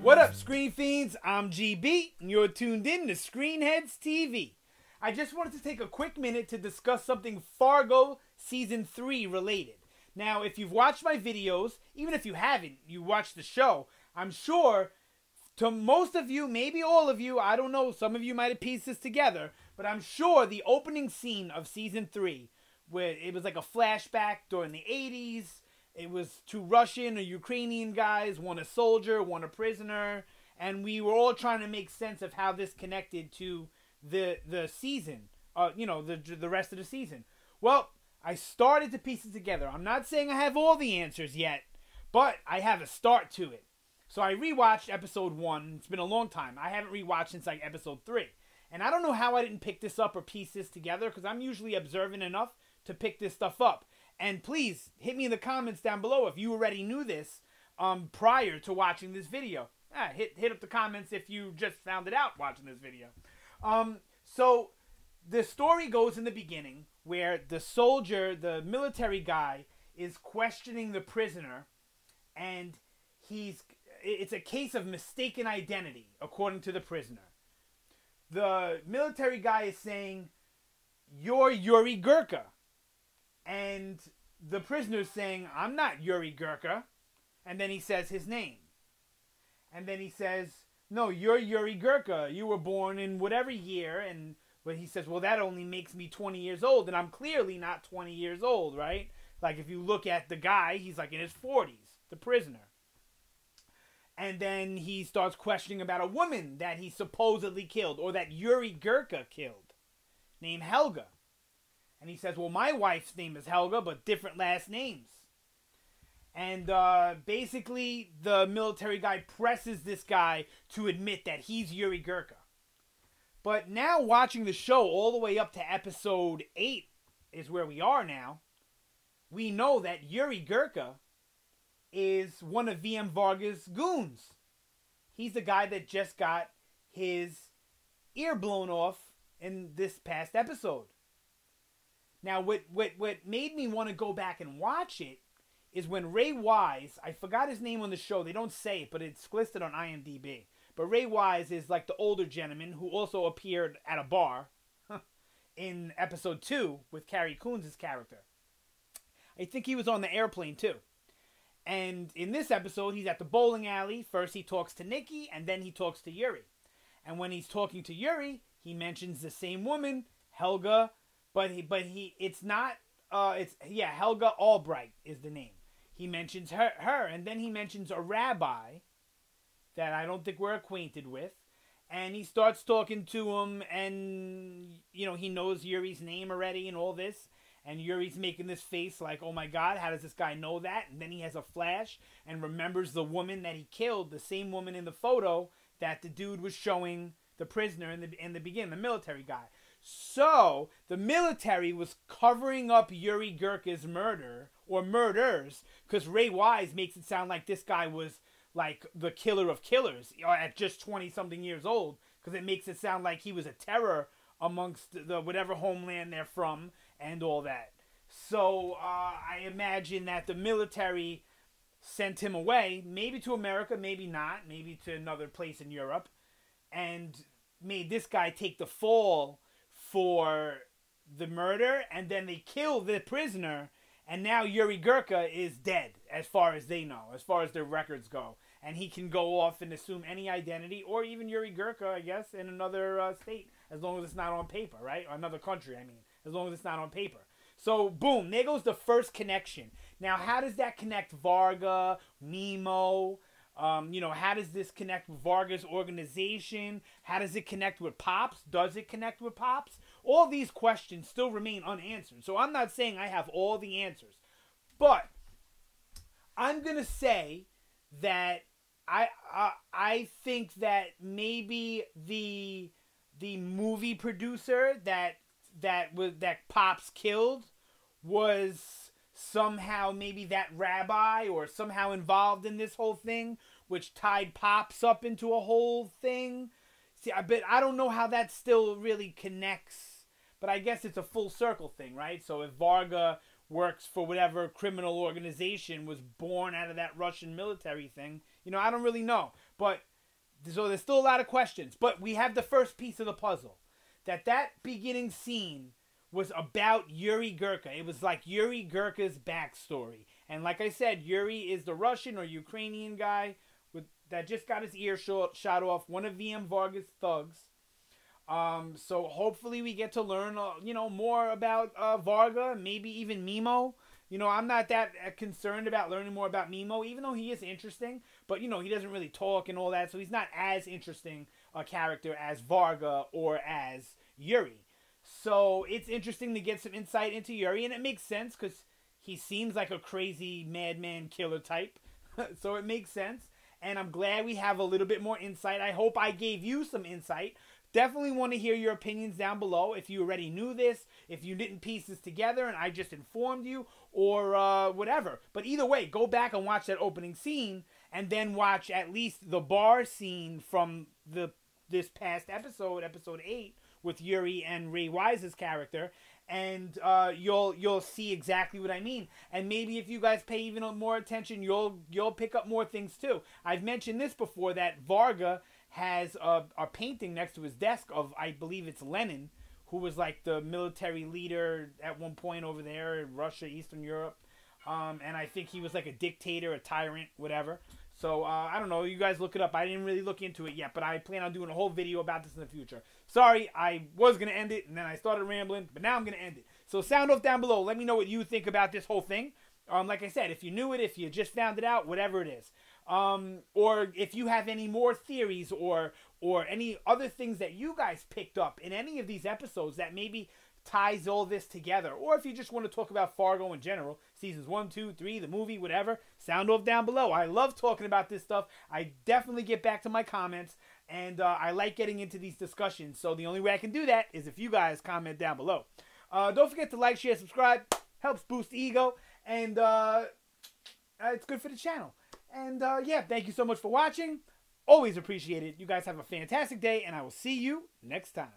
What up, Screen Fiends? I'm GB, and you're tuned in to Screenheads TV. I just wanted to take a quick minute to discuss something Fargo Season 3 related. Now, if you've watched my videos, even if you haven't, you watched the show, I'm sure to most of you, maybe all of you, I don't know, some of you might have pieced this together, but I'm sure the opening scene of Season 3, where it was like a flashback during the 80s, it was two Russian or Ukrainian guys, one a soldier, one a prisoner, and we were all trying to make sense of how this connected to the season, the rest of the season. Well, I started to piece it together. I'm not saying I have all the answers yet, but I have a start to it. So I rewatched episode 1. It's been a long time. I haven't rewatched since like episode 3. And I don't know how I didn't pick this up or piece this together, because I'm usually observant enough to pick this stuff up. And please, hit me in the comments down below if you already knew this prior to watching this video. Hit up the comments if you just found it out watching this video. So the story goes in the beginning where the soldier, the military guy, is questioning the prisoner, and it's a case of mistaken identity, according to the prisoner. The military guy is saying, "You're Yuri Gurka." And the prisoner's saying, "I'm not Yuri Gurka." And then he says his name. And then he says, "No, you're Yuri Gurka. You were born in whatever year." But he says, "Well, that only makes me 20 years old." And I'm clearly not 20 years old, right? Like, if you look at the guy, he's like in his 40s, the prisoner. And then he starts questioning about a woman that he supposedly killed, or that Yuri Gurka killed, named Helga. And he says, "Well, my wife's name is Helga, but different last names." And basically, the military guy presses this guy to admit that he's Yuri Gurka. But now, watching the show all the way up to episode 8 is where we are now. We know that Yuri Gurka is one of VM Varga's goons. He's the guy that just got his ear blown off in this past episode. Now, what made me want to go back and watch it is when Ray Wise, I forgot his name on the show, they don't say it, but it's listed on IMDb. But Ray Wise is like the older gentleman who also appeared at a bar in episode 2 with Carrie Coons' character. I think he was on the airplane too. And in this episode, he's at the bowling alley. First he talks to Nikki, and then he talks to Yuri. And when he's talking to Yuri, he mentions the same woman, Helga. But it's not, Helga Albright is the name. He mentions her, and then he mentions a rabbi that I don't think we're acquainted with. And he starts talking to him, and, he knows Yuri's name already and all this. And Yuri's making this face like, "Oh my God, how does this guy know that?" And then he has a flash and remembers the woman that he killed, the same woman in the photo that the dude was showing the prisoner in the beginning, the military guy. So, the military was covering up Yuri Gurka's murder, or murders, because Ray Wise makes it sound like this guy was, like, the killer of killers, at just 20-something years old, because it makes it sound like he was a terror amongst the whatever homeland they're from, and all that. So, I imagine that the military sent him away, maybe to America, maybe not, maybe to another place in Europe, and made this guy take the fall for the murder, and then they kill the prisoner, and now Yuri Gurka is dead, as far as they know, as far as their records go. And he can go off and assume any identity, or even Yuri Gurka, I guess, in another state, as long as it's not on paper, right? Or another country, I mean, as long as it's not on paper. So, boom, there goes the first connection. Now, how does that connect Varga, Nemo? How does this connect with Varga's organization? How does it connect with Pops? Does it connect with Pops? All these questions still remain unanswered. So I'm not saying I have all the answers. But I'm going to say that I think that maybe the movie producer that Pops killed was somehow maybe that rabbi, or somehow involved in this whole thing, which tied Pops up into a whole thing. See, I don't know how that still really connects, but I guess it's a full circle thing, right? So if Varga works for whatever criminal organization was born out of that Russian military thing, I don't really know. But So there's still a lot of questions, but we have the first piece of the puzzle. That beginning scene was about Yuri Gurka. It was like Yuri Gurka's backstory. And like I said, Yuri is the Russian or Ukrainian guy that just got his ear shot off, one of VM Varga's thugs. So hopefully we get to learn, more about Varga, maybe even Mimo. I'm not that concerned about learning more about Mimo, even though he is interesting. But, he doesn't really talk and all that, so he's not as interesting a character as Varga or as Yuri. So it's interesting to get some insight into Yuri, and it makes sense because he seems like a crazy madman killer type. So it makes sense. And I'm glad we have a little bit more insight. I hope I gave you some insight. Definitely want to hear your opinions down below. If you already knew this, if you didn't piece this together and I just informed you, or whatever. But either way, go back and watch that opening scene, and then watch at least the bar scene from this past episode, episode 8, with Yuri and Ray Wise's character, and you'll see exactly what I mean. And maybe if you guys pay even more attention, you'll pick up more things too. I've mentioned this before, that Varga has a painting next to his desk of, I believe it's Lenin, who was like the military leader at one point over there in Russia, Eastern Europe. And I think he was like a dictator, a tyrant, whatever. So, I don't know. You guys look it up. I didn't really look into it yet, but I plan on doing a whole video about this in the future. Sorry, I was going to end it, and then I started rambling, but now I'm going to end it. So, sound off down below. Let me know what you think about this whole thing. Like I said, if you knew it, if you just found it out, whatever it is. Or if you have any more theories or any other things that you guys picked up in any of these episodes that maybe ties all this together, or if you just want to talk about Fargo in general, seasons 1, 2, 3, the movie, whatever, sound off down below. I love talking about this stuff. I definitely get back to my comments, and I like getting into these discussions. So the only way I can do that is if you guys comment down below. Don't forget to like, share, subscribe. Helps boost the ego, and it's good for the channel. And yeah, thank you so much for watching. Always appreciate it. You guys have a fantastic day, and I will see you next time.